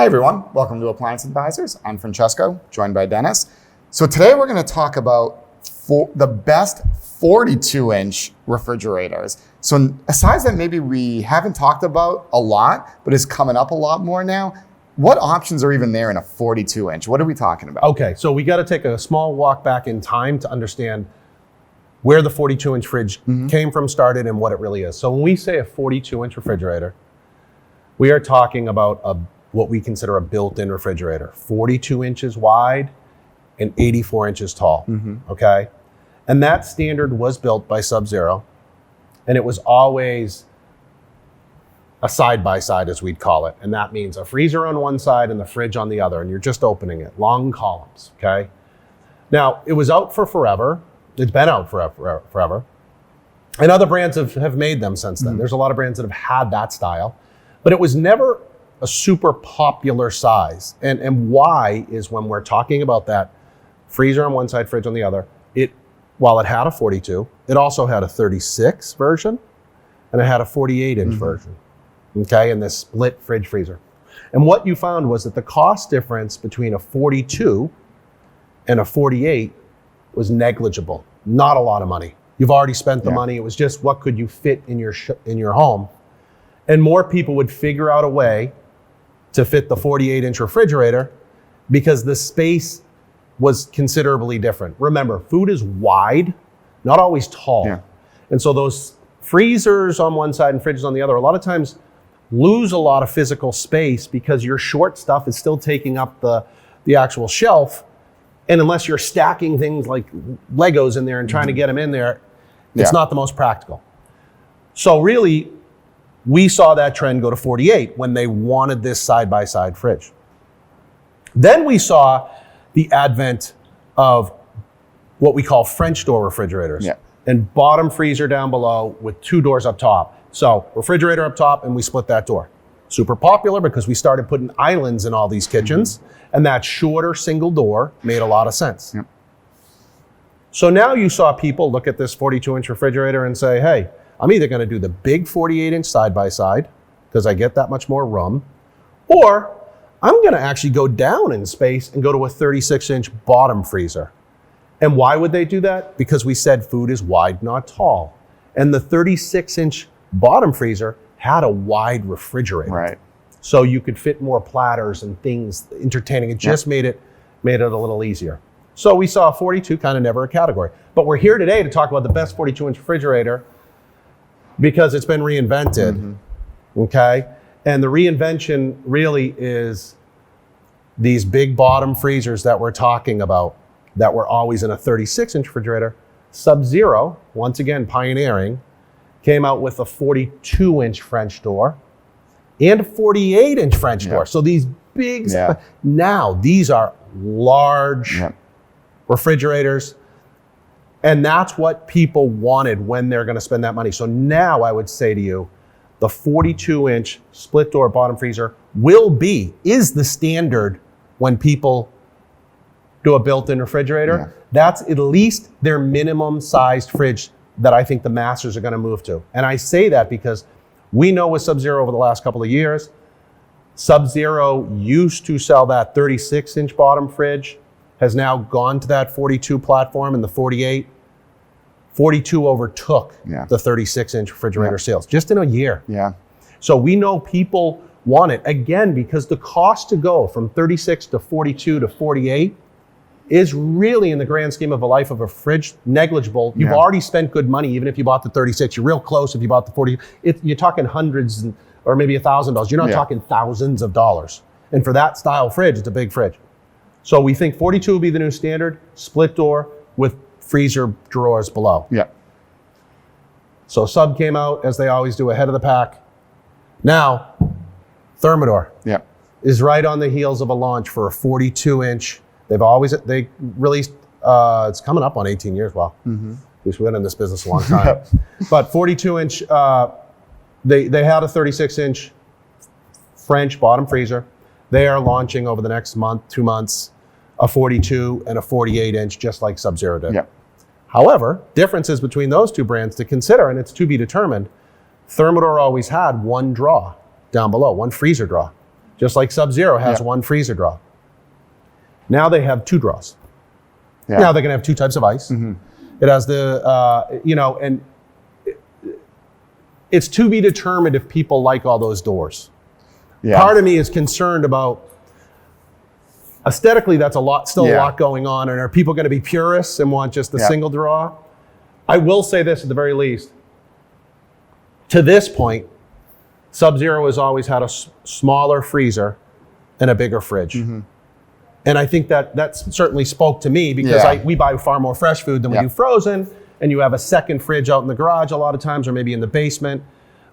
Hi everyone, welcome to Appliance Advisors. I'm Francesco, joined by Dennis. So today we're going to talk about the best 42-inch refrigerators. So a size that maybe we haven't talked about a lot, but is coming up a lot more now. What options are even there in a 42-inch? What are we talking about? Okay, so we got to take a small walk back in time to understand where the 42-inch fridge came from, started, and what it really is. So when we say a 42-inch refrigerator, we are talking about what we consider a built-in refrigerator, 42 inches wide and 84 inches tall, okay? And that standard was built by Sub-Zero, and it was always a side-by-side, as we'd call it. And that means a freezer on one side and the fridge on the other, and you're just opening it, long columns, okay? Now, it was out for forever. It's been out forever. And other brands have made them since then. There's a lot of brands that have had that style, but it was never a super popular size. And why is when we're talking about that freezer on one side, fridge on the other, while it had a 42, it also had a 36 version and it had a 48-inch version, okay, in this split fridge freezer. And what you found was that the cost difference between a 42 and a 48 was negligible, not a lot of money. You've already spent the money. It was just what could you fit in your home. And more people would figure out a way to fit the 48-inch refrigerator because the space was considerably different. Remember, food is wide, not always tall. Yeah. And so those freezers on one side and fridges on the other, a lot of times lose a lot of physical space because your short stuff is still taking up the actual shelf. And unless you're stacking things like Legos in there and trying to get them in there, it's not the most practical. So really, we saw that trend go to 48 when they wanted this side-by-side fridge. Then we saw the advent of what we call French door refrigerators. And bottom freezer down below with two doors up top. So refrigerator up top and we split that door. Super popular because we started putting islands in all these kitchens and that shorter single door made a lot of sense. So now you saw people look at this 42-inch refrigerator and say, hey, I'm either going to do the big 48-inch side-by-side because I get that much more room, or I'm going to actually go down in space and go to a 36-inch bottom freezer. And why would they do that? Because we said food is wide, not tall. And the 36-inch bottom freezer had a wide refrigerator. Right. So you could fit more platters and things entertaining. It just made it a little easier. So we saw 42 kind of never a category. But we're here today to talk about the best 42-inch refrigerator because it's been reinvented, okay? And the reinvention really is these big bottom freezers that we're talking about that were always in a 36-inch refrigerator. Sub-Zero, once again pioneering, came out with a 42-inch French door and a 48-inch French door. So these big, now these are large refrigerators. And that's what people wanted when they're going to spend that money. So now I would say to you, the 42-inch split door bottom freezer is the standard when people do a built-in refrigerator. That's at least their minimum sized fridge that I think the masters are going to move to. And I say that because we know with Sub-Zero over the last couple of years, Sub-Zero used to sell that 36-inch bottom fridge, has now gone to that 42 platform and the 48. 42 overtook the 36-inch refrigerator sales just in a year. So we know people want it, again, because the cost to go from 36 to 42 to 48 is really, in the grand scheme of a life of a fridge, negligible. You've already spent good money, even if you bought the 36. You're real close if you bought the 40. You're talking hundreds or maybe $1,000. You're not talking thousands of dollars. And for that style fridge, it's a big fridge. So we think 42 will be the new standard, split door with freezer drawers below. So Sub came out, as they always do, ahead of the pack. Now, Thermador is right on the heels of a launch for a 42-inch. They released, it's coming up on 18 years. Well, we've been in this business a long time. But 42-inch, they had a 36-inch French bottom freezer. They are launching over the next month, 2 months, a 42 and a 48-inch, just like Sub-Zero did. However, differences between those two brands to consider, and it's to be determined. Thermador always had one draw down below, one freezer draw. just like Sub-Zero has one freezer draw. Now they have 2 draws. Yeah. Now they're gonna have 2 types of ice. It has the, and it's to be determined if people like all those doors. Yeah. Part of me is concerned about, aesthetically, that's a lot going on. And are people gonna be purists and want just the single draw? I will say this at the very least. To this point, Sub-Zero has always had a smaller freezer and a bigger fridge. And I think that certainly spoke to me because we buy far more fresh food than we do frozen. And you have a second fridge out in the garage a lot of times, or maybe in the basement.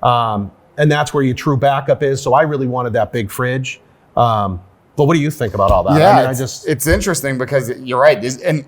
And that's where your true backup is. So I really wanted that big fridge. But what do you think about all that? Yeah, it's interesting because you're right. And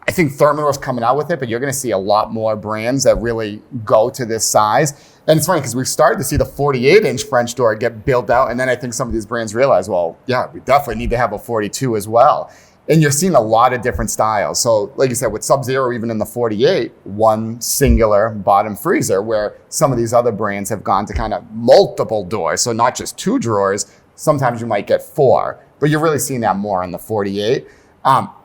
I think Thermador's coming out with it, but you're going to see a lot more brands that really go to this size. And it's funny because we've started to see the 48-inch French door get built out. And then I think some of these brands realize, well, yeah, we definitely need to have a 42 as well. And you're seeing a lot of different styles. So like you said, with Sub-Zero, even in the 48, one singular bottom freezer, where some of these other brands have gone to kind of multiple doors. So not just 2 drawers, sometimes you might get 4, but you're really seeing that more in the 48.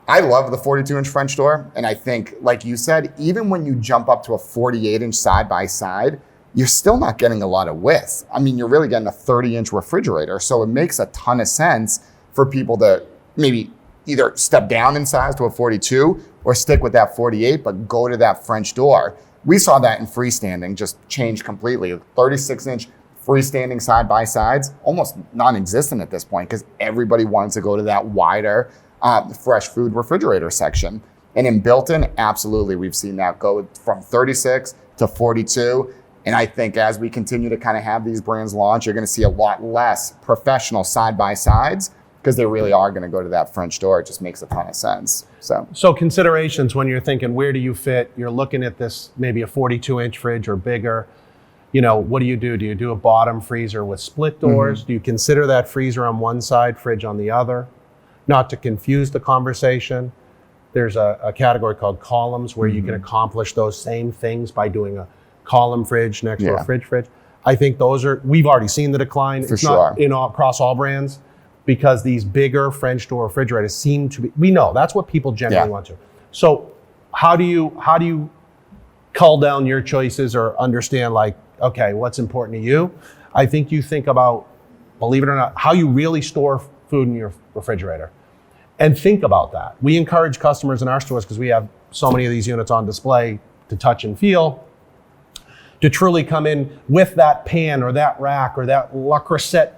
I love the 42-inch French door. And I think, like you said, even when you jump up to a 48-inch side-by-side, you're still not getting a lot of width. I mean, you're really getting a 30-inch refrigerator. So it makes a ton of sense for people to maybe either step down in size to a 42 or stick with that 48, but go to that French door. We saw that in freestanding just change completely. 36-inch freestanding side-by-sides, almost non-existent at this point because everybody wanted to go to that wider fresh food refrigerator section. And in built-in, absolutely, we've seen that go from 36 to 42. And I think as we continue to kind of have these brands launch, you're going to see a lot less professional side-by-sides because they really are going to go to that French door. It just makes a ton of sense. So considerations when you're thinking, where do you fit? You're looking at this, maybe a 42-inch fridge or bigger. What do you do? Do you do a bottom freezer with split doors? Do you consider that freezer on one side, fridge on the other? Not to confuse the conversation, there's a category called columns where you can accomplish those same things by doing a column fridge next to a fridge. I think we've already seen the decline. It's not across all brands because these bigger French door refrigerators seem to be, we know that's what people generally want to. So how do you cull down your choices or understand okay, what's important to you? I think you think about, believe it or not, how you really store food in your refrigerator. And think about that. We encourage customers in our stores, because we have so many of these units on display to touch and feel, to truly come in with that pan or that rack or that La Creuset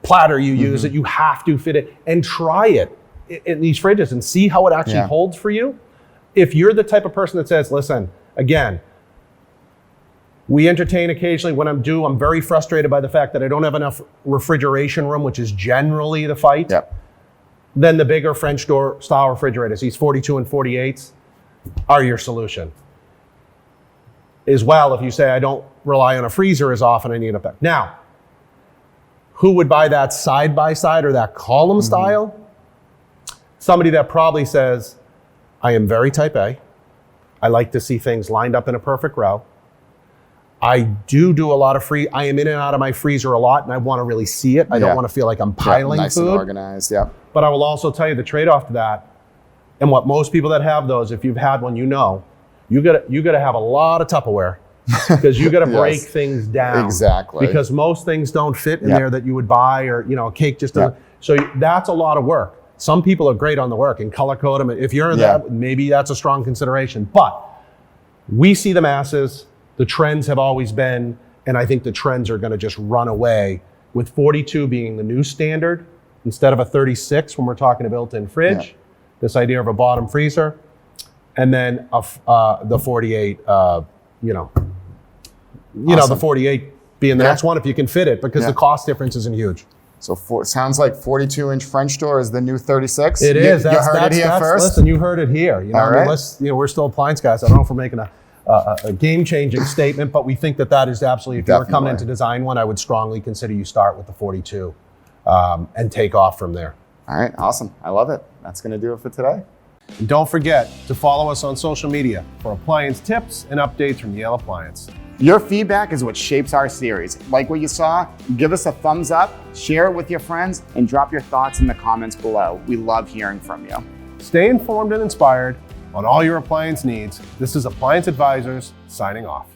platter you use that you have to fit it, and try it in these fridges and see how it actually holds for you. If you're the type of person that says, listen, again, we entertain occasionally when I'm very frustrated by the fact that I don't have enough refrigeration room, which is generally the fight. Then the bigger French door style refrigerators, these 42 and 48s, are your solution. As well, if you say, I don't rely on a freezer as often, I need a back. Now, who would buy that side by side or that column style? Somebody that probably says, I am very type A. I like to see things lined up in a perfect row. I do a lot of I am in and out of my freezer a lot, and I want to really see it. I don't want to feel like I'm piling nice food. And organized, But I will also tell you the trade-off to that, and what most people that have those, if you've had one, you gotta have a lot of Tupperware because you gotta break things down. Exactly. Because most things don't fit in there that you would buy, or a cake just doesn't. So that's a lot of work. Some people are great on the work and color code them. If you're in that, maybe that's a strong consideration. But we see the masses. The trends have always been, and I think the trends are going to just run away, with 42 being the new standard instead of a 36 when we're talking a built-in fridge. This idea of a bottom freezer, and then the 48. The 48 being the next one if you can fit it, because the cost difference isn't huge. So sounds like 42-inch French door is the new 36. It is. You heard it here first. Listen, you heard it here. All right. We're still appliance guys. I don't know if we're making a game-changing statement, but we think that is absolutely, if you were coming in to design one, I would strongly consider you start with the 42 and take off from there. All right, awesome. I love it. That's going to do it for today. And don't forget to follow us on social media for appliance tips and updates from Yale Appliance. Your feedback is what shapes our series. Like what you saw? Give us a thumbs up, share it with your friends, and drop your thoughts in the comments below. We love hearing from you. Stay informed and inspired on all your appliance needs. This is Appliance Advisors signing off.